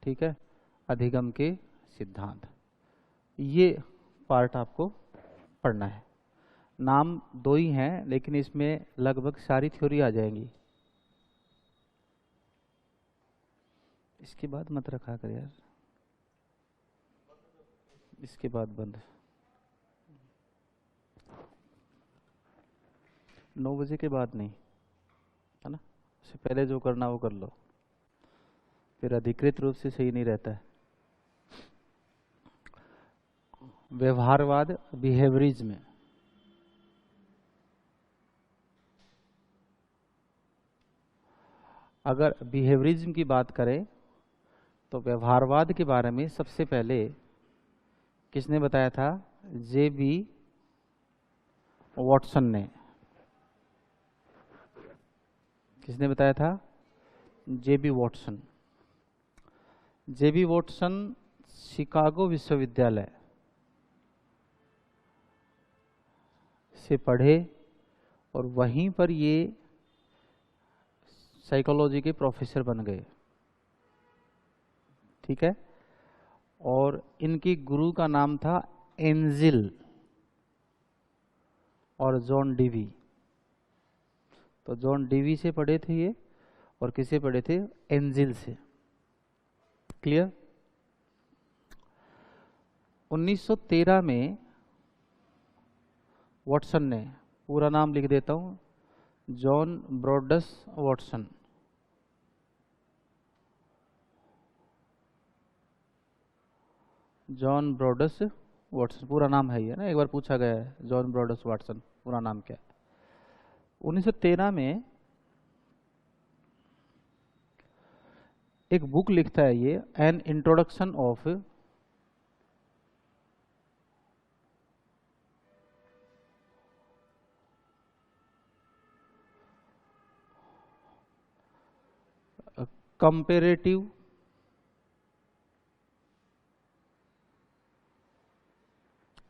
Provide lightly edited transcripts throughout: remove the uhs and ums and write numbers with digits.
ठीक है, अधिगम के सिद्धांत, ये पार्ट आपको पढ़ना है। नाम दो ही हैं लेकिन इसमें लगभग सारी थ्योरी आ जाएंगी। इसके बाद मत रखा कर यार, इसके बाद बंद। 9 बजे के बाद नहीं, है ना, उससे पहले जो करना वो कर लो, फिर अधिकृत रूप से सही नहीं रहता है। व्यवहारवाद, बिहेवियरिज्म, अगर बिहेवियरिज्म की बात करें तो व्यवहारवाद के बारे में सबसे पहले किसने बताया था? जे.बी. वॉटसन ने। किसने बताया था? JB. Watson. JB. Watson Chicago विश्वविद्यालय से पढ़े और वहीं पर ये साइकोलॉजी के प्रोफेसर बन गए, ठीक है। और इनकी गुरु का नाम था एंजिल और जॉन डीवी। तो जॉन डीवी से पढ़े थे ये, और किसे पढ़े थे? एंजिल से। क्लियर? 1913 में वॉटसन ने, पूरा नाम लिख देता हूं, जॉन ब्रॉडस वॉटसन, जॉन ब्रॉडस वॉटसन पूरा नाम है ये ना, एक बार पूछा गया है जॉन ब्रॉडस वॉटसन पूरा नाम क्या है। 1913 में एक बुक लिखता है ये, an introduction of comparative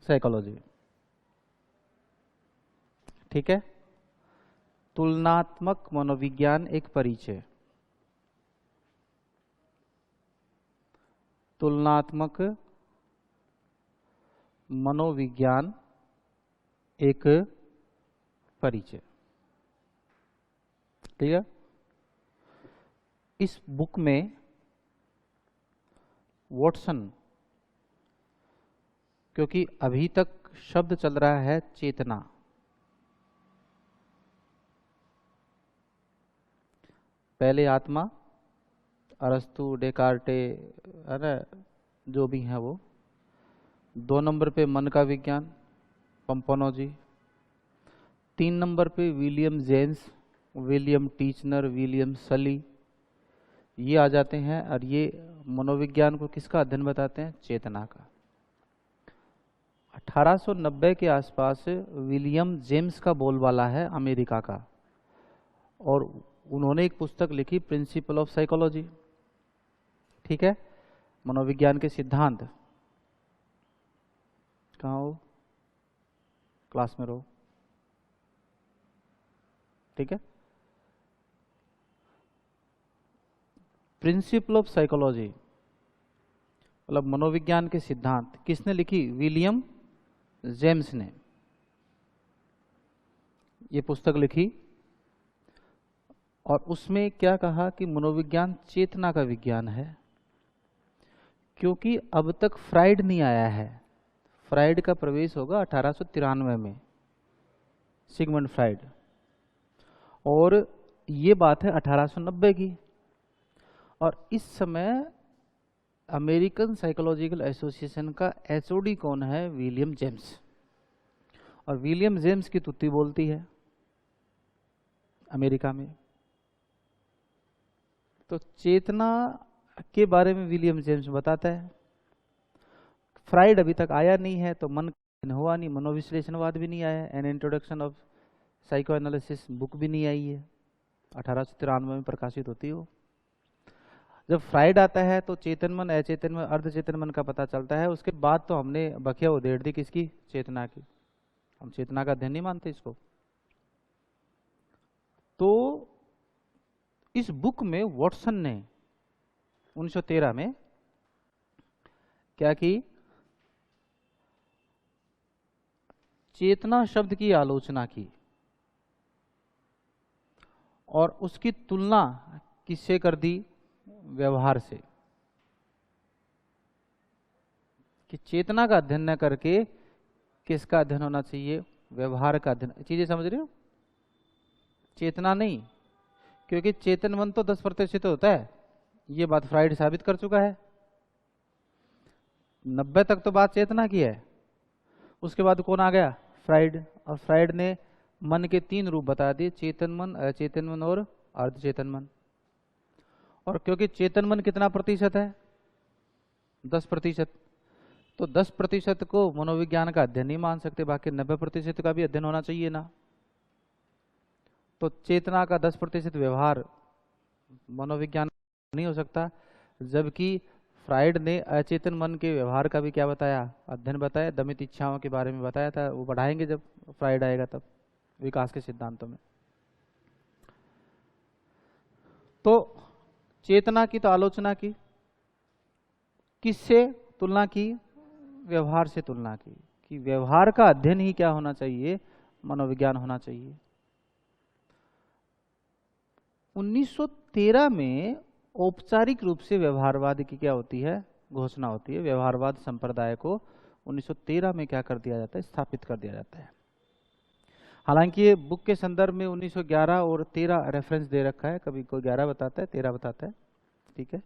psychology, ठीक है। तुलनात्मक मनोविज्ञान एक परिचय, तुलनात्मक मनोविज्ञान एक परिचय, क्लियर। इस बुक में वॉटसन, क्योंकि अभी तक शब्द चल रहा है चेतना, पहले आत्मा, अरस्तु, डेकार्टे, अरे जो भी हैं वो। 2 नंबर पे मन का विज्ञान, पंपोनोजी। 3 नंबर पे विलियम जेम्स, विलियम टीचनर, विलियम सली, ये आ जाते हैं। और ये मनोविज्ञान को किसका अध्ययन बताते हैं? चेतना का। 1890 के आसपास विलियम जेम्स का बोलबाला है अमेरिका का, और उन्होंने एक पुस्तक लिखी, प्रिंसिपल ऑफ साइकोलॉजी, ठीक है, मनोविज्ञान के सिद्धांत। कहाँ हो? क्लास में रहो, ठीक है। प्रिंसिपल ऑफ साइकोलॉजी मतलब मनोविज्ञान के सिद्धांत किसने लिखी? विलियम जेम्स ने ये पुस्तक लिखी। और उसमें क्या कहा कि मनोविज्ञान चेतना का विज्ञान है, क्योंकि अब तक फ्राइड नहीं आया है। फ्राइड का प्रवेश होगा 1893 में, सिगमंड फ्राइड, और ये बात है 1890 की। और इस समय अमेरिकन साइकोलॉजिकल एसोसिएशन का एचओडी कौन है? William James. और विलियम जेम्स की तुत्ती बोलती है अमेरिका में। तो चेतना के बारे में विलियम जेम्स बताता है। फ्राइड अभी तक आया नहीं है, तो मन हुआ नहीं, मनोविश्लेषणवाद भी नहीं आया, an introduction of psycho analysis book भी नहीं आई है, 1893 में प्रकाशित होती हो। जब फ्राइड आता है तो चेतन मन, अचेतन मन, अर्धचेतन मन का पता चलता है। उसके बाद तो हमने बखिया उधेड़ दी किसकी? चेतना की। हम चेतना का अध्ययन नहीं मानते इसको। तो इस बुक में वॉटसन ने 1913 में क्या की? चेतना शब्द की आलोचना की और उसकी तुलना किससे कर दी? व्यवहार से। कि चेतना का अध्ययन न करके किसका अध्ययन होना चाहिए? व्यवहार का अध्ययन। चीजें समझ रहे हो? चेतना नहीं, क्योंकि चेतन मन तो 10% होता है, ये बात फ्राइड साबित कर चुका है। 90 तक तो बात चेतना की है। उसके बाद कौन आ गया? फ्राइड। और फ्राइड ने मन के 3 रूप बता दिए, चेतन मन, अचेतन मन और अर्धचेतन मन। और क्योंकि चेतन मन कितना प्रतिशत है? 10%। तो 10% को मनोविज्ञान का अध्ययन नहीं मान सकते, बाकी 90% का भी अध्ययन होना चाहिए ना। तो चेतना का 10% व्यवहार मनोविज्ञान नहीं हो सकता, जबकि फ्राइड ने अचेतन मन के व्यवहार का भी क्या बताया? अध्ययन बताया, दमित इच्छाओं के बारे में बताया था। वो बढ़ाएंगे जब फ्राइड आएगा तब, विकास के सिद्धांतों में। तो चेतना की तो आलोचना की, किससे तुलना की? व्यवहार से तुलना की, कि व्यवहार का अध्ययन ही क्या होना चाहिए? मनोविज्ञान होना चाहिए। 1913 में औपचारिक रूप से व्यवहारवाद की क्या होती है? घोषणा होती है। व्यवहारवाद संप्रदाय को 1913 में क्या कर दिया जाता है? स्थापित कर दिया जाता है। हालांकि ये बुक के संदर्भ में 1911 और 13 रेफरेंस दे रखा है, कभी कोई 11 बताता है, 13 बताता है, ठीक है।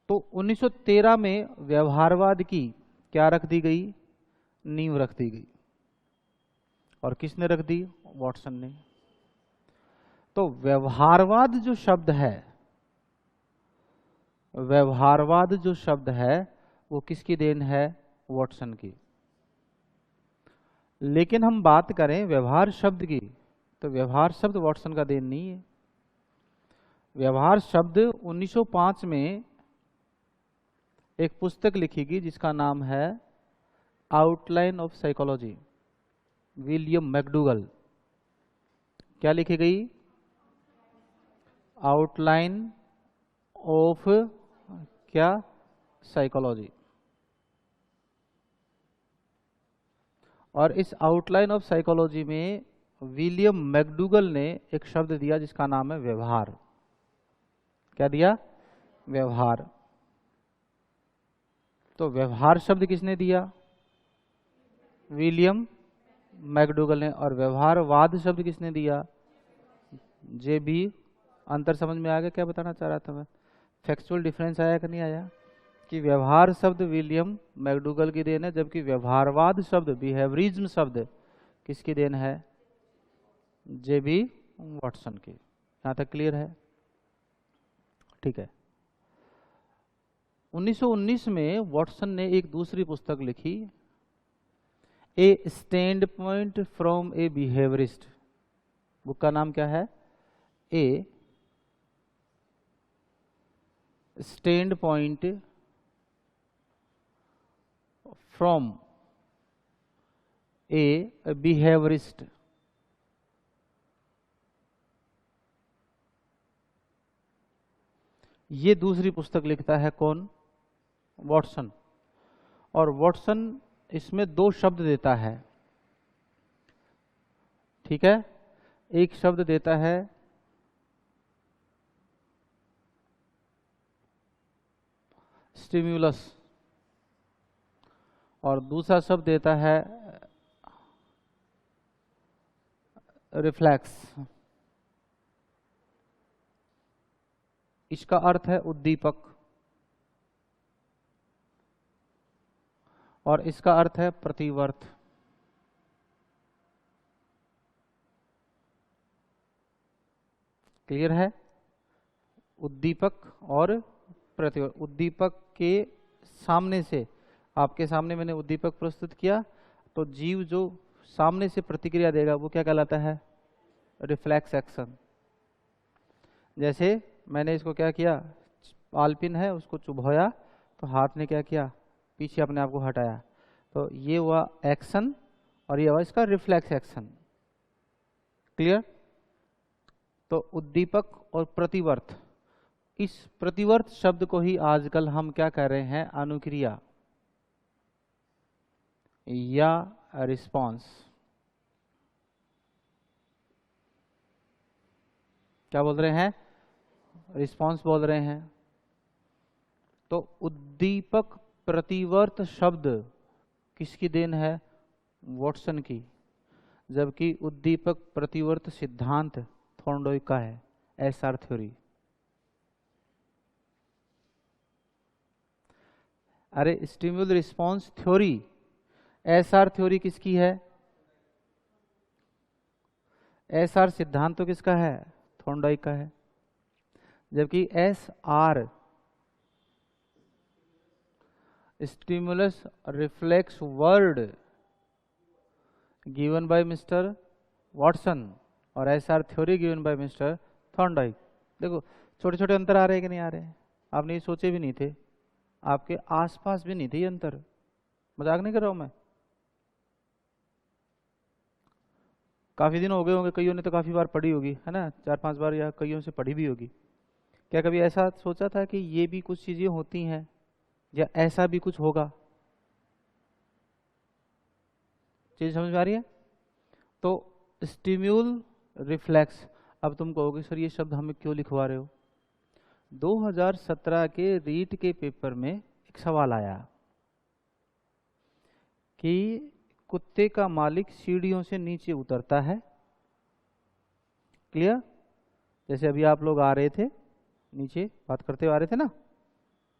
तो 1913 में व्यवहारवाद की क्या रख दी गई? नींव रख दी गई। और किसने रख दी? वॉटसन ने। तो व्यवहारवाद जो शब्द है, व्यवहारवाद जो शब्द है वो किसकी देन है? वॉटसन की। लेकिन हम बात करें व्यवहार शब्द की, तो व्यवहार शब्द वॉटसन का देन नहीं है। व्यवहार शब्द 1905 में एक पुस्तक लिखी गई जिसका नाम है outline of psychology, William McDougall. क्या लिखी गई? आउटलाइन ऑफ क्या? साइकोलॉजी। और इस आउटलाइन ऑफ साइकोलॉजी में विलियम मैकडूगल ने एक शब्द दिया जिसका नाम है व्यवहार। क्या दिया? व्यवहार। तो व्यवहार शब्द किसने दिया? विलियम मैकडूगल ने। और व्यवहारवाद शब्द किसने दिया? J B. अंतर समझ में आ गया क्या बताना चाह रहा था मैं? फैक्चुअल डिफरेंस आया कि नहीं आया? कि व्यवहार शब्द विलियम मैकडूगल की देन है, जबकि व्यवहारवाद शब्द, बिहेवियरिज्म शब्द किसकी देन है? जे बी वॉटसन की। यहां तक क्लियर है? ठीक है। 1919 में वॉटसन ने एक दूसरी पुस्तक लिखी, a standpoint from a behaviourist. Book का नाम क्या है? A standpoint from a behaviourist. ये दूसरी पुस्तक लिखता है कौन? वॉटसन। और वॉटसन इसमें 2 शब्द देता है, ठीक है। एक शब्द देता है स्टिम्युलस और दूसरा शब्द देता है रिफ्लेक्स। इसका अर्थ है उद्दीपक और इसका अर्थ है प्रतिवर्त। क्लियर है? उद्दीपक और प्रतिवर्त। उद्दीपक के सामने से, आपके सामने मैंने उद्दीपक प्रस्तुत किया, तो जीव जो सामने से प्रतिक्रिया देगा वो क्या कहलाता है? Reflex action. जैसे मैंने इसको क्या किया, आलपिन है उसको चुभोया, तो हाथ ने क्या किया? पीछे अपने आप को हटाया। तो ये हुआ एक्शन और ये हुआ इसका रिफ्लेक्स एक्शन। क्लियर? तो उद्दीपक और प्रतिवर्त, इस प्रतिवर्त शब्द को ही आजकल हम क्या कह रहे हैं, अनुक्रिया या रिस्पॉन्स। क्या बोल रहे हैं, रिस्पॉन्स बोल रहे हैं। तो उद्दीपक प्रतिवर्त शब्द किसकी देन है, वॉटसन की, जबकि उद्दीपक प्रतिवर्त सिद्धांत थॉर्नडाइक का है, एसआर थ्योरी। अरे stimulus response theory, SR theory किसकी है, एसआर सिद्धांत तो किसका है, थॉर्नडाइक का है। जबकि S R stimulus reflex word given by mister Watson और SR theory given by mister Thorndike. देखो छोटे छोटे अंतर आ रहे हैं कि नहीं आ रहे हैं, आपने ये सोचे भी नहीं थे, आपके आसपास भी नहीं थे ये अंतर, मजाक नहीं कर रहा हूं मैं। काफी दिन हो गए होंगे, कईयों ने तो काफी बार पढ़ी होगी, है ना, 4-5 बार या कईयों से पढ़ी भी होगी। क्या कभी ऐसा सोचा था कि ये भी कुछ चीजें होती हैं या ऐसा भी कुछ होगा? चीज समझ में आ रही है? तो स्टिम्यूल रिफ्लेक्स, अब तुम कहोगे सर ये शब्द हमें क्यों लिखवा रहे हो। 2017 के रीट के पेपर में एक सवाल आया कि कुत्ते का मालिक सीढ़ियों से नीचे उतरता है, क्लियर, जैसे अभी आप लोग आ रहे थे नीचे बात करते हुए आ रहे थे ना,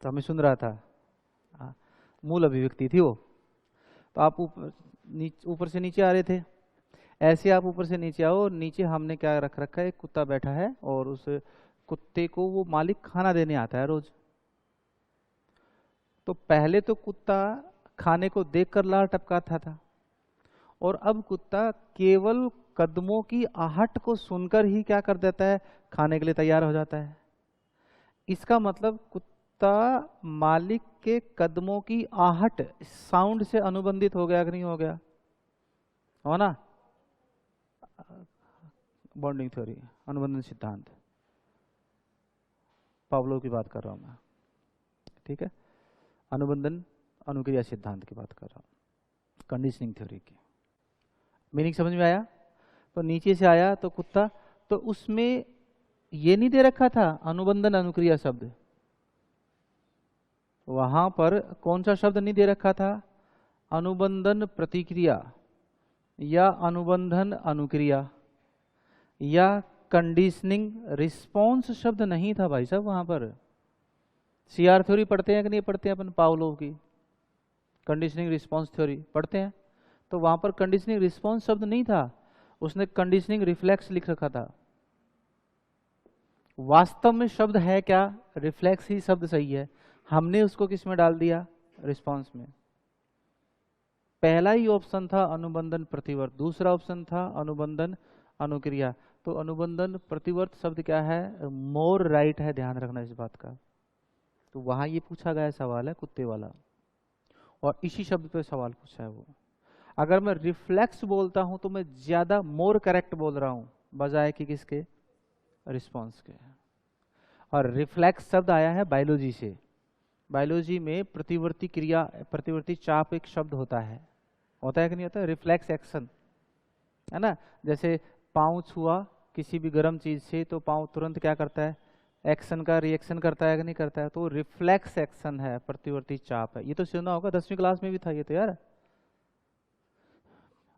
तो हमें सुन रहा था, मूल अभिव्यक्ति थी वो। तो आप ऊपर से नीचे आ रहे थे, ऐसे आप ऊपर से नीचे आओ, नीचे हमने क्या रख रखा है, एक कुत्ता बैठा है और उस कुत्ते को वो मालिक खाना देने आता है रोज। तो पहले तो कुत्ता खाने को देखकर लार टपकाता था, और अब कुत्ता केवल कदमों की आहट को सुनकर ही क्या कर देता है, खाने के लिए तैयार हो जाता है। इसका मतलब कुत्ता मालिक के कदमों की आहट साउंड से अनुबंधित हो गया कि नहीं हो गया, हो ना, बॉन्डिंग थ्योरी, अनुबंधन सिद्धांत, पावलोव की बात कर रहा हूं मैं, ठीक है, अनुबंधन अनुक्रिया सिद्धांत की बात कर रहा हूं, कंडीशनिंग थ्योरी की। मीनिंग समझ में आया? तो नीचे से आया तो कुत्ता, तो उसमें ये नहीं दे रखा था अनुबंधन अनुक्रिया शब्द, वहां पर कौन सा शब्द नहीं दे रखा था, अनुबंधन प्रतिक्रिया या अनुबंधन अनुक्रिया या कंडीशनिंग रिस्पॉन्स शब्द नहीं था भाई साहब वहां पर। सीआर थ्योरी पढ़ते हैं कि नहीं पढ़ते हैं अपन, पावलोव की कंडीशनिंग रिस्पॉन्स थ्योरी पढ़ते हैं, तो वहां पर कंडीशनिंग रिस्पॉन्स शब्द नहीं था, उसने कंडीशनिंग रिफ्लेक्स लिख रखा था। वास्तव में शब्द है क्या, रिफ्लेक्स ही शब्द सही है, हमने उसको किस में डाल दिया, रिस्पॉन्स में। पहला ही ऑप्शन था अनुबंधन प्रतिवर्त, दूसरा ऑप्शन था अनुबंधन अनुक्रिया। तो अनुबंधन प्रतिवर्त शब्द क्या है, मोर राइट है, ध्यान रखना इस बात का। तो वहां ये पूछा गया सवाल है कुत्ते वाला, और इसी शब्द पे सवाल पूछा है वो। अगर मैं रिफ्लेक्स बोलता हूं तो मैं ज्यादा मोर करेक्ट बोल रहा हूं बजाय कि किसके, रिस्पॉन्स के। और रिफ्लेक्स शब्द आया है बायोलॉजी से, बायोलॉजी में प्रतिवर्ती क्रिया, प्रतिवर्ती चाप एक शब्द होता है कि नहीं होता है, रिफ्लेक्स एक्शन, है ना, जैसे पाँव छुआ किसी भी गर्म चीज से तो पाँव तुरंत क्या करता है, एक्शन का रिएक्शन करता है कि नहीं करता है, तो रिफ्लेक्स एक्शन है, प्रतिवर्ती चाप है। ये तो सुना होगा, 10वीं क्लास में भी था ये तो यार,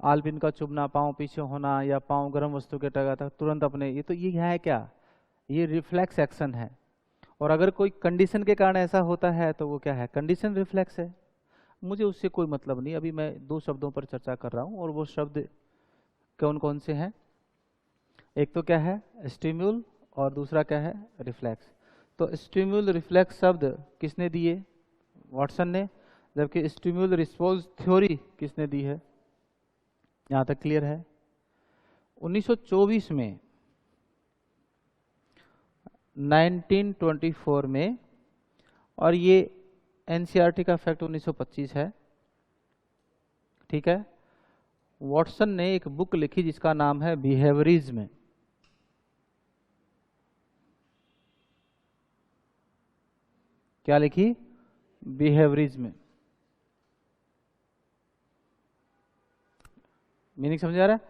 आलपिन का चुभना, पाँव पीछे होना या पाँव गर्म वस्तु के टगा था तुरंत अपने, ये तो ये है क्या, ये रिफ्लेक्स एक्शन है। और अगर कोई कंडीशन के कारण ऐसा होता है तो वो क्या है, कंडीशन रिफ्लेक्स है। मुझे उससे कोई मतलब नहीं, अभी मैं 2 शब्दों पर चर्चा कर रहा हूँ, और वो शब्द कौन कौन से हैं, एक तो क्या है स्टिम्यूल और दूसरा क्या है रिफ्लेक्स। तो स्टिम्यूल रिफ्लेक्स शब्द किसने दिए, वॉटसन ने, जबकि स्टिम्यूल रिस्पॉन्स थ्योरी किसने दी है, यहां तक क्लियर है। 1924 में 1924 में, और ये एनसीईआरटी का फैक्ट 1925 है, ठीक है, वॉटसन ने एक बुक लिखी जिसका नाम है बिहेवियरिज्म। क्या लिखी? बिहेवियरिज्म। मीनिंग समझ आ रहा है?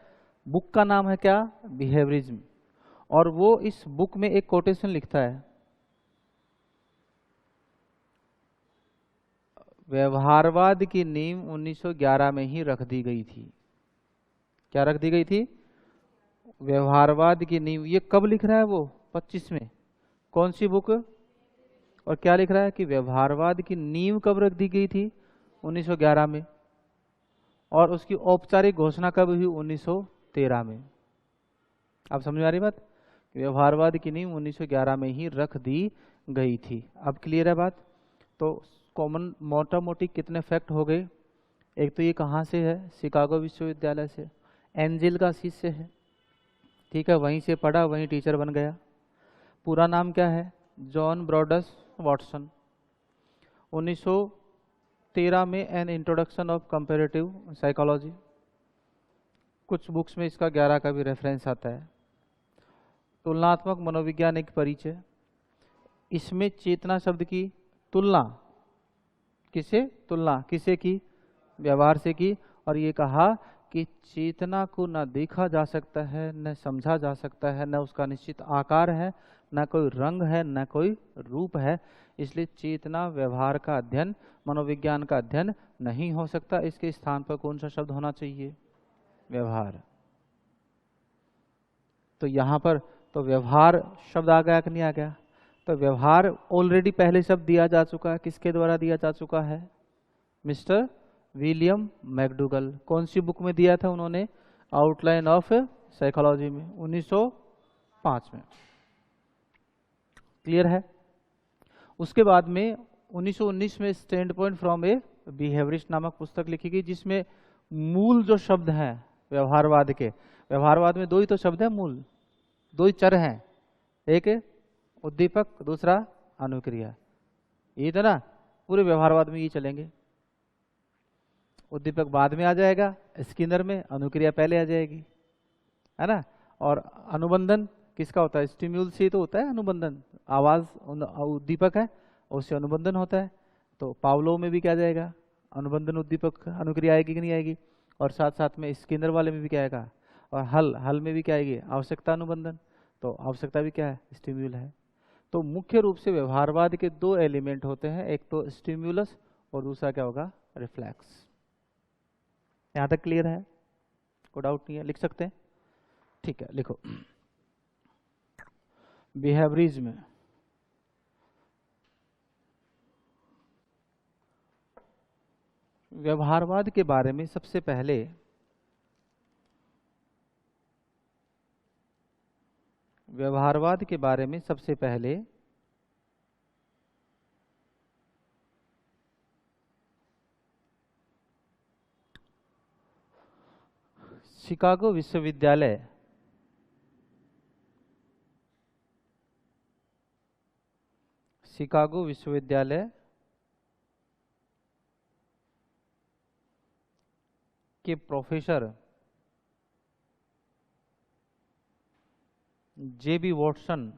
बुक का नाम है क्या? बिहेवियरिज्म। और वो इस बुक में एक कोटेशन लिखता है, व्यवहारवाद की नींव 1911 में ही रख दी गई थी। क्या रख दी गई थी? व्यवहारवाद की नींव। ये कब लिख रहा है वो? 25 में। कौन सी बुक? और क्या लिख रहा है कि व्यवहारवाद की नींव कब रख दी गई थी? 1911 में। और उसकी औपचारिक घोषणा कब हुई? 1913 में। आप समझ में आ रही बात? व्यवहारवाद की नींव 1911 में ही रख दी गई थी। अब क्लियर है बात? तो कॉमन मोटा मोटी कितने फैक्ट हो गए? एक तो ये कहाँ से है? शिकागो विश्वविद्यालय से, एंजिल का शिष्य है, ठीक है, वहीं से पढ़ा, वहीं टीचर बन गया। पूरा नाम क्या है? John ब्रॉडस Watson. 1913 में an introduction of comparative psychology. कुछ बुक्स में इसका 11 का भी रेफरेंस आता है। तुलनात्मक मनोविज्ञान एक परिचय। इसमें चेतना शब्द की तुलना, किसे? तुलना किसे की? व्यवहार से की। और ये कहा कि चेतना को न देखा जा सकता है, न समझा जा सकता है, न उसका निश्चित आकार है, न कोई रंग है, न कोई रूप है। इसलिए चेतना व्यवहार का अध्ययन, मनोविज्ञान का अध्ययन नहीं हो सकता। इसके स्थान पर कौन सा शब्द होना चाहिए? व्यवहार। तो यहाँ पर तो व्यवहार शब्द आ गया कि नहीं आ गया? तो व्यवहार ऑलरेडी पहले शब्द दिया जा चुका है। किसके द्वारा दिया जा चुका है? Mister William McDougall. कौन सी बुक में दिया था उन्होंने? आउटलाइन ऑफ साइकोलॉजी में, 1905 में। क्लियर है? उसके बाद में 1919 में stand point from a behaviourist नामक पुस्तक लिखी गई, जिसमें मूल जो शब्द हैं व्यवहारवाद के, व्यवहारवाद में दो ही तो शब्द हैं मूल, दो ही चर हैं, एक उद्दीपक, दूसरा अनुक्रिया। ये तो ना पूरे व्यवहारवाद में ये चलेंगे। उद्दीपक बाद में आ जाएगा स्किनर में, अनुक्रिया पहले आ जाएगी, है ना। और अनुबंधन किसका होता है? स्टिम्यूल से तो होता है अनुबंधन। आवाज उद्दीपक है, उससे अनुबंधन होता है। तो पावलोव में भी क्या जाएगा? अनुबंधन उद्दीपक अनुक्रिया आएगी कि नहीं आएगी? और साथ साथ में स्किनर वाले में भी क्या आएगा? और हल में भी क्या आएगी? आवश्यकता अनुबंधन। तो आवश्यकता भी क्या है? स्टिम्यूल है। तो मुख्य रूप से व्यवहारवाद के दो एलिमेंट होते हैं, एक तो स्टिम्युलस और दूसरा क्या होगा? रिफ्लेक्स। यहां तक क्लियर है? कोई डाउट नहीं है? लिख सकते हैं? ठीक है, लिखो। बिहेवियरिज्म। व्यवहारवाद के बारे में सबसे पहले शिकागो विश्वविद्यालय के प्रोफेसर जेबी वॉटसन,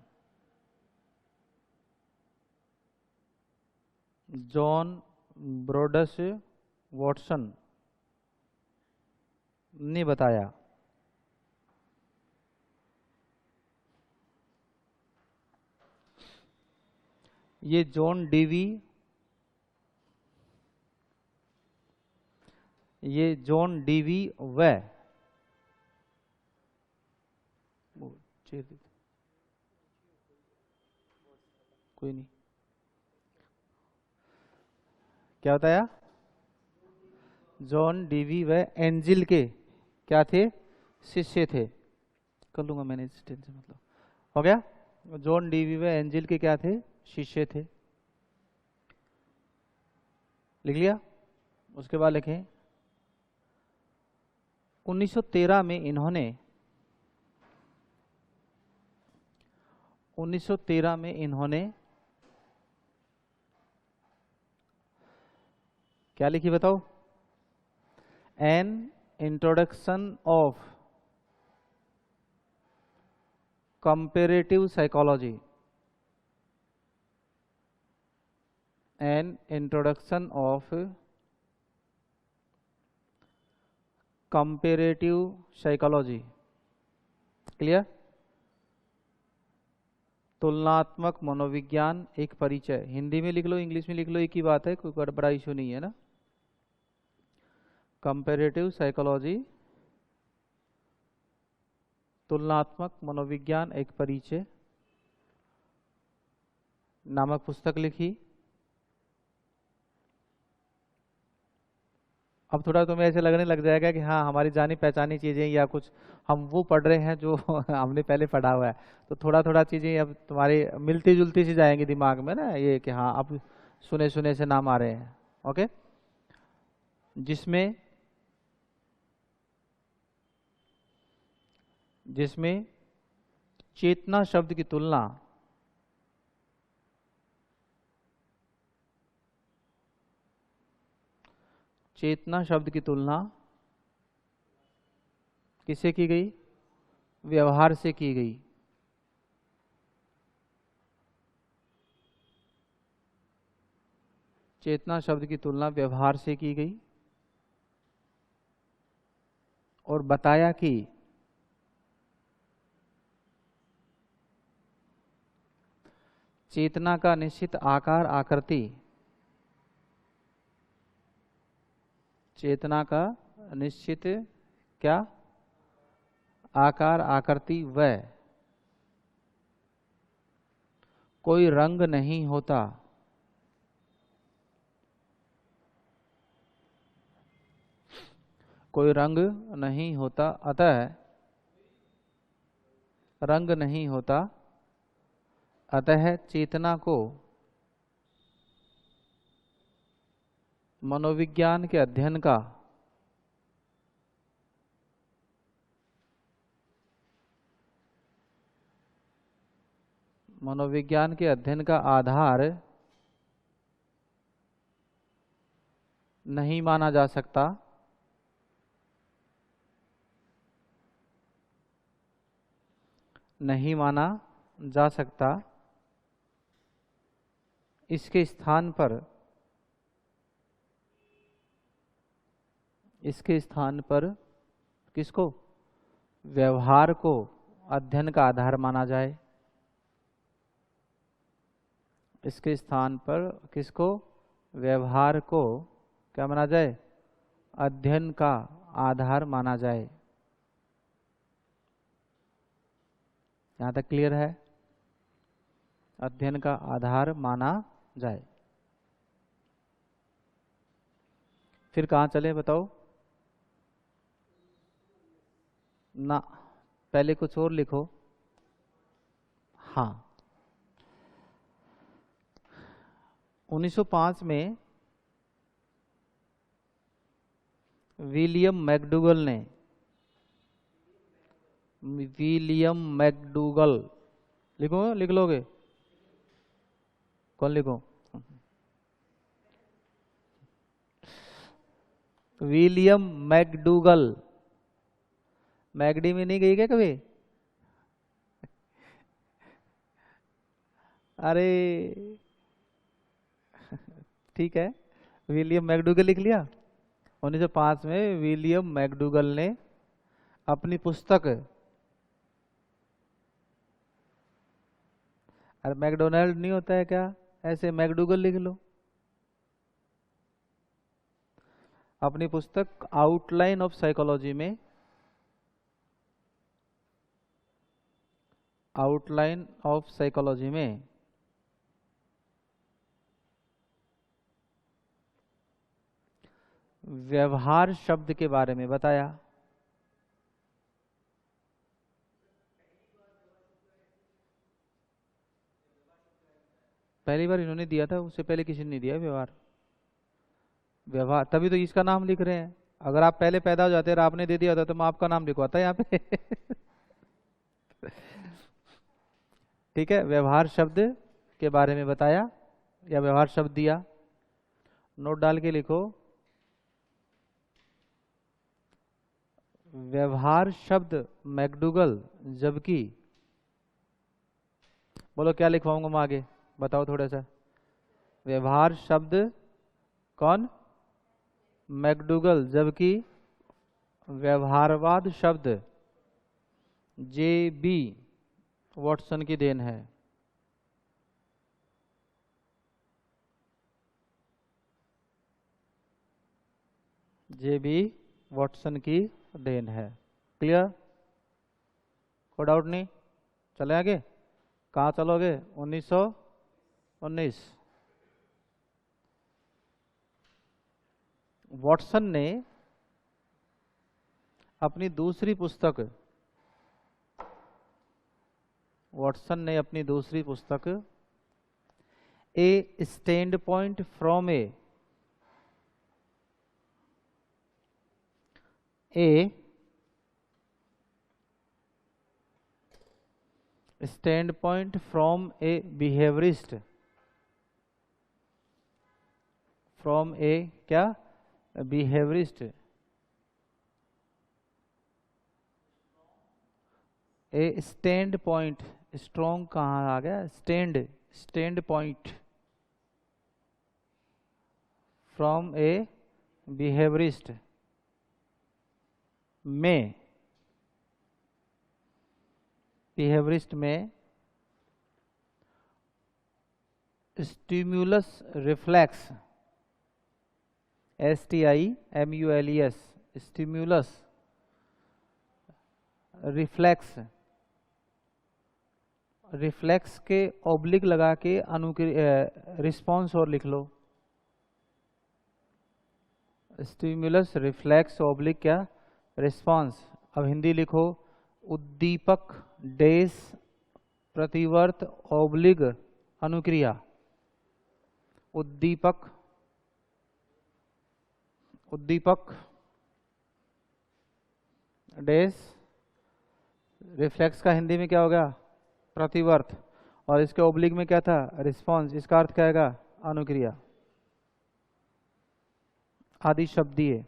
जॉन ब्रॉडस वॉटसन ने बताया ये जॉन डीवी वे कोई नहीं, क्या बताया? जॉन डीवी वे एंजिल के क्या थे? शिष्य थे। कर लूंगा मैंने, मतलब हो गया। जॉन डीवी वे एंजिल के क्या थे? शिष्य थे। लिख लिया? उसके बाद लिखें 1913 में इन्होंने क्या लिखी बताओ? An introduction of comparative psychology. An introduction of comparative psychology. Clear? तुलनात्मक मनोविज्ञान एक परिचय। हिंदी में लिख लो, इंग्लिश में लिख लो, एक ही बात है, कोई बड़ा इशू नहीं है ना। कंपेरेटिव साइकोलॉजी, तुलनात्मक मनोविज्ञान एक परिचय नामक पुस्तक लिखी। अब थोड़ा तुम्हें ऐसे लगने लग जाएगा कि हाँ हमारी जानी पहचानी चीजें या कुछ हम वो पढ़ रहे हैं जो हमने पहले पढ़ा हुआ है, तो थोड़ा थोड़ा चीजें अब तुम्हारी मिलती जुलती सी जाएंगी दिमाग में ना, ये कि हाँ अब सुने सुने से नाम आ रहे हैं। ओके, जिसमें जिसमें चेतना शब्द की तुलना चेतना शब्द की तुलना किससे की गई? व्यवहार से की गई। चेतना शब्द की तुलना व्यवहार से की गई और बताया कि चेतना का निश्चित आकार आकृति, चेतना का निश्चित क्या आकार आकृति व कोई रंग नहीं होता, कोई रंग नहीं होता, अतः रंग नहीं होता, अतः चेतना को मनोविज्ञान के अध्ययन का आधार नहीं माना जा सकता, नहीं माना जा सकता। इसके स्थान पर किसको? व्यवहार को अध्ययन का आधार माना जाए। इसके स्थान पर किसको? व्यवहार को क्या माना जाए? अध्ययन का आधार माना जाए। यहां तक क्लियर है? अध्ययन का आधार माना जाए। फिर कहां चले बताओ? ना, पहले कुछ और लिखो। हाँ, 1905 में विलियम मैकडूगल ने, लिख लोगे? कौन लिखो? William McDougall. मैगडी में नहीं गई क्या कभी? अरे ठीक है, विलियम मैकडूगल लिख लिया। 1905 में विलियम मैकडूगल ने अपनी पुस्तक, अरे मैकडोनाल्ड नहीं होता है क्या, ऐसे मैकडूगल लिख लो। अपनी पुस्तक आउटलाइन ऑफ साइकोलॉजी में, आउटलाइन ऑफ साइकोलॉजी में व्यवहार शब्द के बारे में बताया। पहली बार इन्होंने दिया था, उससे पहले किसी ने नहीं दिया व्यवहार। व्यवहार तभी तो इसका नाम लिख रहे हैं। अगर आप पहले पैदा हो जाते और आपने दे दिया होता तो मैं आपका नाम लिखवाता यहाँ पे। ठीक है, व्यवहार शब्द के बारे में बताया या व्यवहार शब्द दिया। नोट डाल के लिखो, व्यवहार शब्द मैकडूगल, जबकि बोलो क्या लिखवाऊंगा मैं आगे, बताओ थोड़ा सा। व्यवहार शब्द कौन? मैकडूगल, जबकि व्यवहारवाद शब्द जे.बी. वॉटसन की देन है। जे.बी. वॉटसन की देन है। क्लियर? कोई डाउट नहीं? चले आगे। कहाँ चलोगे? 1919। वॉटसन ने अपनी दूसरी पुस्तक a standpoint from a standpoint from a behaviourist, from a क्या? Behaviourist, a standpoint, strong कहाँ आ गया? Standpoint from a behaviourist में, stimulus reflex, STIMULES, stimulus reflex के ऑब्लिक लगा के रिस्पॉन्स और लिख लो। स्टिम्युलस रिफ्लेक्स ऑब्लिक क्या? रिस्पॉन्स। अब हिंदी लिखो, उद्दीपक डेस प्रतिवर्त ऑब्लिक अनुक्रिया। उद्दीपक डेस, रिफ्लेक्स का हिंदी में क्या होगा? प्रतिवर्त, और इसके ऑब्लिक में क्या था? रिस्पॉन्स। इसका अर्थ क्या आएगा? अनुक्रिया। आदि शब्द दिए।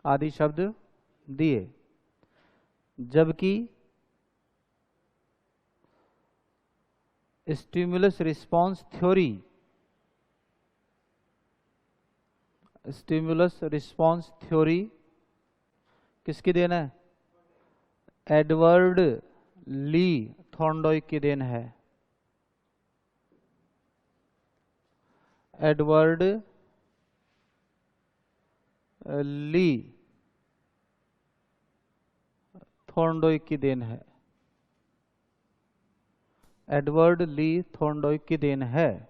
आदि शब्द दिए, जबकि स्टिम्युलस रिस्पॉन्स थ्योरी, किसकी देन है? एडवर्ड ली थॉर्नडाइक की देन है। एडवर्ड ली थॉर्नडाइक की देन है। एडवर्ड ली थॉर्नडाइक की देन है।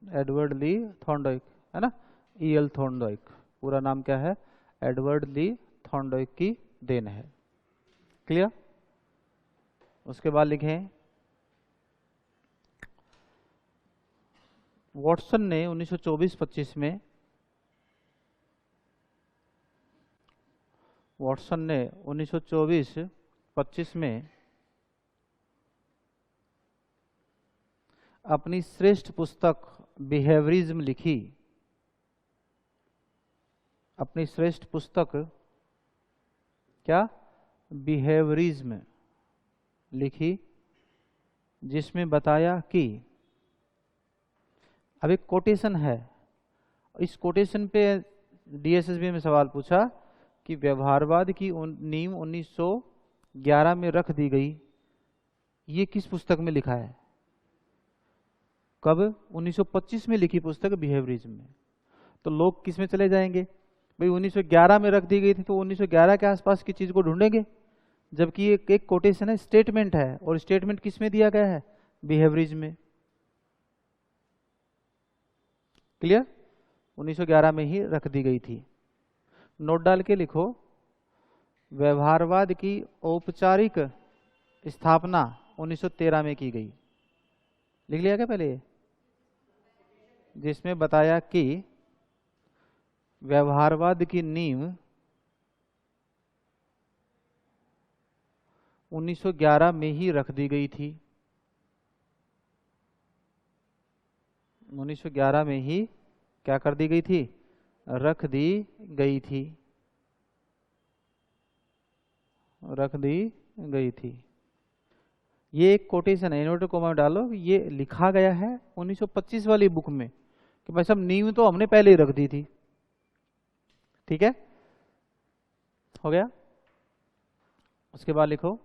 एडवर्ड ली थॉर्नडाइक है ना, E.L. थॉर्नडाइक, पूरा नाम क्या है? एडवर्ड ली थॉर्नडाइक की देन है। क्लियर? उसके बाद लिखें, वॉटसन ने 1924-25 में वॉटसन ने 1924-25 में अपनी श्रेष्ठ पुस्तक बिहेवियरिज्म लिखी। अपनी श्रेष्ठ पुस्तक क्या? बिहेवियरिज्म लिखी, जिसमें बताया कि, अब एक कोटेशन है, इस कोटेशन पे DSSB में सवाल पूछा कि व्यवहारवाद की नींव 1911 में रख दी गई, ये किस पुस्तक में लिखा है? कब? 1925 में लिखी पुस्तक बिहेवियरिज्म में। तो लोग किस में चले जाएंगे? भाई 1911 में रख दी गई थी, तो 1911 के आसपास की चीज को ढूंढेंगे, जबकि एक कोटेशन है, स्टेटमेंट है, और स्टेटमेंट किस में दिया गया है? बिहेवियरिज्म में। क्लियर? 1911 में ही रख दी गई थी। नोट डाल के लिखो, व्यवहारवाद की औपचारिक स्थापना 1913 में की गई। लिख लिया क्या पहले? जिसमें बताया कि व्यवहारवाद की नींव 1911 में ही रख दी गई थी। 1911 में ही क्या कर दी गई थी? रख दी गई थी। रख दी गई थी। ये एक कोटेशन है, इन्वर्टेड कॉमा में डालो, ये लिखा गया है 1925 वाली बुक में कि भाई साहब नींव तो हमने पहले ही रख दी थी। ठीक है, हो गया। उसके बाद लिखो,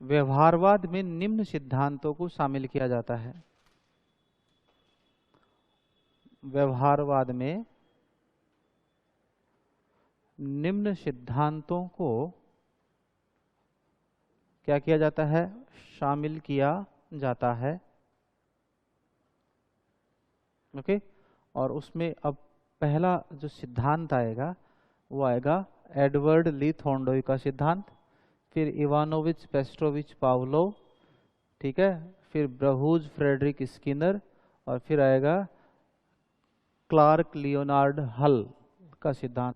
व्यवहारवाद में निम्न सिद्धांतों को शामिल किया जाता है। व्यवहारवाद में निम्न सिद्धांतों को क्या किया जाता है? शामिल किया जाता है। ओके, और उसमें अब पहला जो सिद्धांत आएगा वो आएगा एडवर्ड ली थॉर्नडॉय का सिद्धांत, फिर इवानोविच पेस्ट्रोविच पावलोव, ठीक है, फिर ब्रहूज फ्रेडरिक स्किनर, और फिर आएगा क्लार्क लियोनार्ड हल का सिद्धांत।